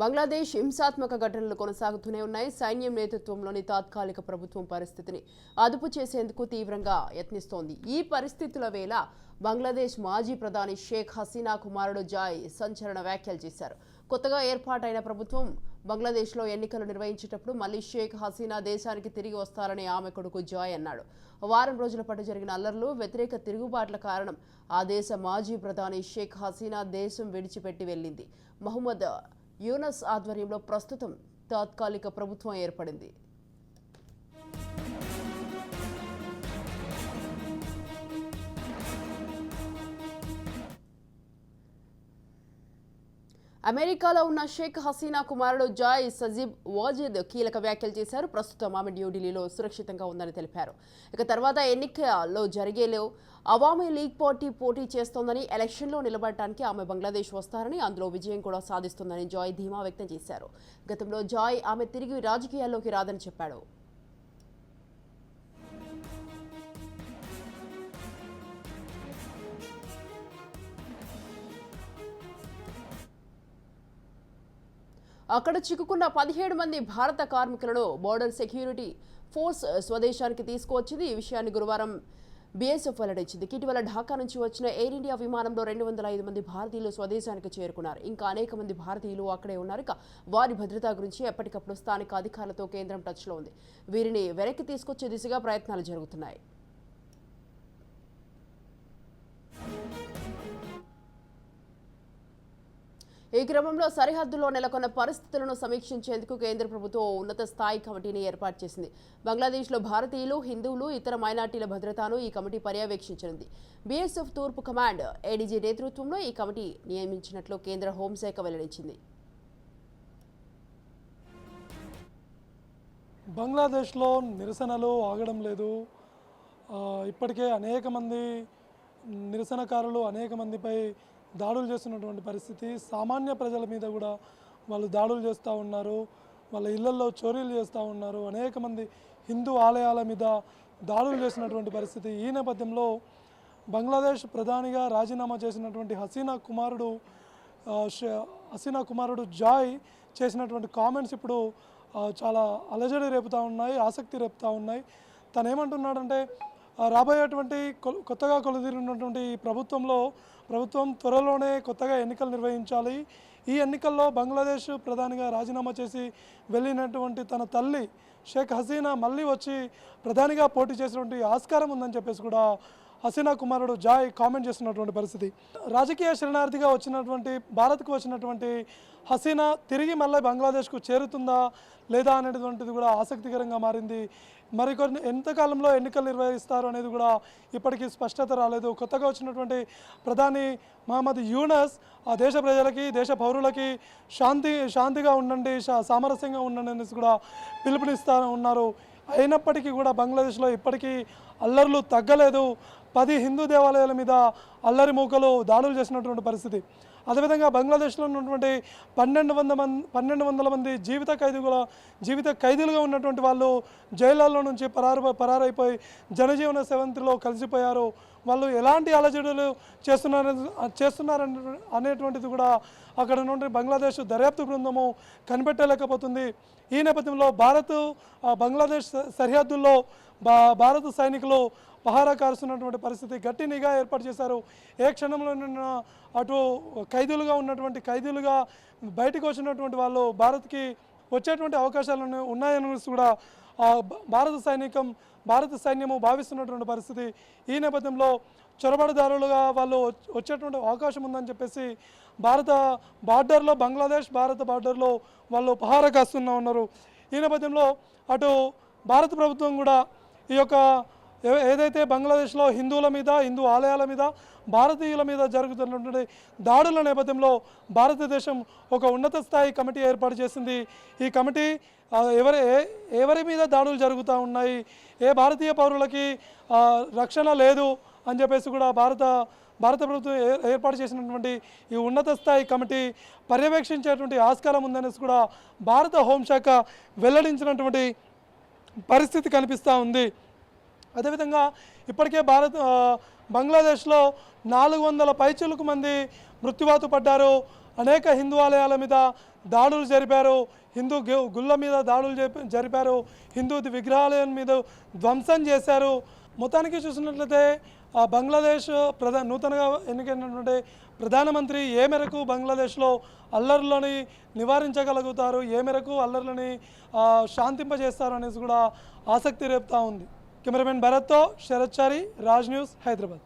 బంగ్లాదేశ్ హింసాత్మక ఘటనలు కొనసాగుతూనే ఉన్నాయి. సైన్యం నేతృత్వంలోని తాత్కాలిక ప్రభుత్వం పరిస్థితిని అదుపు చేసేందుకు తీవ్రంగా యత్నిస్తోంది. ఈ పరిస్థితుల వేళ బంగ్లాదేశ్ మాజీ ప్రధాని షేక్ హసీనా కుమారుడు జాయ్ సంచలన వ్యాఖ్యలు చేశారు. కొత్తగా ఏర్పాటైన ప్రభుత్వం బంగ్లాదేశ్లో ఎన్నికలు నిర్వహించేటప్పుడు మళ్లీ షేక్ హసీనా దేశానికి తిరిగి వస్తారని ఆమె కొడుకు జాయ్ అన్నాడు. వారం రోజుల పాటు జరిగిన అల్లర్లు, వ్యతిరేక తిరుగుబాట్ల కారణం ఆ దేశ మాజీ ప్రధాని షేక్ హసీనా దేశం విడిచిపెట్టి వెళ్లింది. మహమ్మద్ యూనస్ ఆధ్వర్యంలో ప్రస్తుతం తాత్కాలిక ప్రభుత్వం ఏర్పడింది. అమెరికాలో ఉన్న షేక్ హసీనా కుమారుడు జాయ్ సజీబ్ వాజిద్ కీలక వ్యాఖ్యలు చేశారు. ప్రస్తుతం ఆమె న్యూఢిల్లీలో సురక్షితంగా ఉందని తెలిపారు. ఇక తర్వాత ఎన్నికల్లో జరిగేలో అవామీ లీగ్ పార్టీ పోటీ చేస్తోందని, ఎలక్షన్లో నిలబడటానికి ఆమె బంగ్లాదేశ్ వస్తారని, అందులో విజయం కూడా సాధిస్తుందని జాయ్ ధీమా వ్యక్తం చేశారు. గతంలో జాయ్ ఆమె తిరిగి రాజకీయాల్లోకి రాదని చెప్పాడు. అక్కడ చిక్కుకున్న 17 మంది భారత కార్మికులను బోర్డర్ సెక్యూరిటీ ఫోర్స్ స్వదేశానికి తీసుకువచ్చింది. ఈ విషయాన్ని గురువారం బీఎస్ఎఫ్ వెల్లడించింది. ఇటీవల ఢాకా నుంచి వచ్చిన ఎయిర్ ఇండియా విమానంలో 205 మంది భారతీయులు స్వదేశానికి చేరుకున్నారు. ఇంకా అనేక మంది భారతీయులు అక్కడే ఉన్నారు. ఇక వారి భద్రత గురించి ఎప్పటికప్పుడు స్థానిక అధికారులతో కేంద్రం టచ్లో ఉంది. వీరిని వెనక్కి తీసుకొచ్చే దిశగా ప్రయత్నాలు జరుగుతున్నాయి. ఈ క్రమంలో సరిహద్దులో నెలకొన్న పరిస్థితులను సమీక్షించేందుకు కేంద్ర ప్రభుత్వం ఉన్నత స్థాయి కమిటీని ఏర్పాటు చేసింది. బంగ్లాదేశ్లో భారతీయులు, హిందువులు, ఇతర మైనార్టీల భద్రతను ఈ కమిటీ పర్యవేక్షించనుంది. బీఎస్ఎఫ్ తూర్పు కమాండ్ ఏడీజీ నేతృత్వంలో ఈ కమిటీ నియమించినట్లు కేంద్ర హోంశాఖ వెల్లడించింది. బంగ్లాదేశ్లో నిరసనలు ఆగడం లేదు. ఇప్పటికే అనేక మంది నిరసనకారులు అనేక మందిపై దాడులు చేస్తున్నటువంటి పరిస్థితి. సామాన్య ప్రజల మీద కూడా వాళ్ళు దాడులు చేస్తూ ఉన్నారు. వాళ్ళ ఇళ్లలో చోరీలు చేస్తూ ఉన్నారు. అనేక మంది హిందూ ఆలయాల మీద దాడులు చేసినటువంటి పరిస్థితి. ఈ నేపథ్యంలో బంగ్లాదేశ్ ప్రధానిగా రాజీనామా చేసినటువంటి హసీనా కుమారుడు జాయ్ చేసినటువంటి కామెంట్స్ ఇప్పుడు చాలా అలజడి రేపుతూ ఉన్నాయి, ఆసక్తి రేపుతూ ఉన్నాయి. తను ఏమంటున్నాడంటే, రాబోయేటువంటి కొత్తగా కొలుదిరినటువంటి ప్రభుత్వం త్వరలోనే కొత్తగా ఎన్నికలు నిర్వహించాలి. ఈ ఎన్నికల్లో బంగ్లాదేశ్ ప్రధానిగా రాజీనామా చేసి వెళ్ళినటువంటి తన తల్లి షేక్ హసీనా మళ్ళీ వచ్చి ప్రధానిగా పోటీ చేసినటువంటి ఆస్కారం ఉందని చెప్పేసి కూడా హసీనా కుమారుడు జాయ్ కామెంట్ చేస్తున్నటువంటి పరిస్థితి. రాజకీయ శరణార్థిగా భారత్కు వచ్చినటువంటి హసీనా తిరిగి మళ్ళీ బంగ్లాదేశ్కు చేరుతుందా లేదా అనేటువంటిది కూడా ఆసక్తికరంగా మారింది. మరికొన్ని ఎంతకాలంలో ఎన్నికలు నిర్వహిస్తారు అనేది కూడా ఇప్పటికీ స్పష్టత రాలేదు. కొత్తగా వచ్చినటువంటి ప్రధాని మహమ్మద్ యూనస్ ఆ దేశ ప్రజలకి, దేశ పౌరులకి శాంతిగా ఉండండి, సామరస్యంగా ఉండండి అనేసి కూడా పిలుపునిస్తూ ఉన్నారు. అయినప్పటికీ కూడా బంగ్లాదేశ్లో ఇప్పటికీ అల్లర్లు తగ్గలేదు. 10 హిందూ దేవాలయాల మీద అల్లరి మూకలు దాడులు చేసినటువంటి పరిస్థితి. అదేవిధంగా బంగ్లాదేశ్లో ఉన్నటువంటి 1200 మంది జీవిత ఖైదీలుగా ఉన్నటువంటి వాళ్ళు జైళ్ళల్లో నుంచి పరారైపోయి జనజీవన సెవంతిలో కలిసిపోయారు. వాళ్ళు ఎలాంటి అలజడులు చేస్తున్నారు అనేటువంటిది కూడా అక్కడ నుండి బంగ్లాదేశ్ దర్యాప్తు బృందము కనిపెట్టలేకపోతుంది. ఈ నేపథ్యంలో బంగ్లాదేశ్ సరిహద్దుల్లో భారత సైనికులు పహారా కారుస్తున్నటువంటి పరిస్థితి. గట్టి నిఘా ఏర్పాటు చేశారు. ఏ క్షణంలో అటు ఖైదీలుగా బయటకు వచ్చినటువంటి వాళ్ళు భారత్కి వచ్చేటువంటి అవకాశాలు ఉన్నాయని కూడా భారత సైన్యము భావిస్తున్నటువంటి పరిస్థితి. ఈ నేపథ్యంలో చొరబడిదారులుగా వాళ్ళు వచ్చేటువంటి అవకాశం ఉందని చెప్పేసి బంగ్లాదేశ్ భారత బార్డర్లో వాళ్ళు పహారా కాస్తున్నా ఉన్నారు. ఈ నేపథ్యంలో అటు భారత ప్రభుత్వం కూడా ఈ యొక్క ఏదైతే బంగ్లాదేశ్లో హిందువుల మీద, హిందూ ఆలయాల మీద, భారతీయుల మీద జరుగుతున్నటువంటి దాడుల నేపథ్యంలో భారతదేశం ఒక ఉన్నత స్థాయి కమిటీ ఏర్పాటు చేసింది. ఈ కమిటీ ఎవరి మీద దాడులు జరుగుతూ ఉన్నాయి, ఏ భారతీయ పౌరులకి రక్షణ లేదు అని చెప్పేసి కూడా భారత ప్రభుత్వం ఏర్పాటు చేసినటువంటి ఈ ఉన్నత స్థాయి కమిటీ పర్యవేక్షించేటువంటి ఆస్కారం ఉందనేసి కూడా భారత హోంశాఖ వెల్లడించినటువంటి పరిస్థితి కనిపిస్తూ ఉంది. అదేవిధంగా ఇప్పటికే బంగ్లాదేశ్లో 400 పైచిలుకు మంది మృత్యువాత పడ్డారు. అనేక హిందూ ఆలయాల మీద దాడులు జరిపారు, గుళ్ళ మీద దాడులు జరిపారు, హిందూ విగ్రహాల మీద ధ్వంసం చేశారు. మొత్తానికి చూసినట్లయితే బంగ్లాదేశ్ నూతనంగా ఎన్నికైనటువంటి ప్రధానమంత్రి ఏ మేరకు బంగ్లాదేశ్లో అల్లర్లని నివారించగలుగుతారు, ఏ మేరకు అల్లర్లని శాంతింపజేస్తారు అనేసి కూడా ఆసక్తి రేపుతూ ఉంది. కెమెరామెన్ భరత్తో శరత్ చారి, రాజ్ న్యూస్, హైదరాబాద్.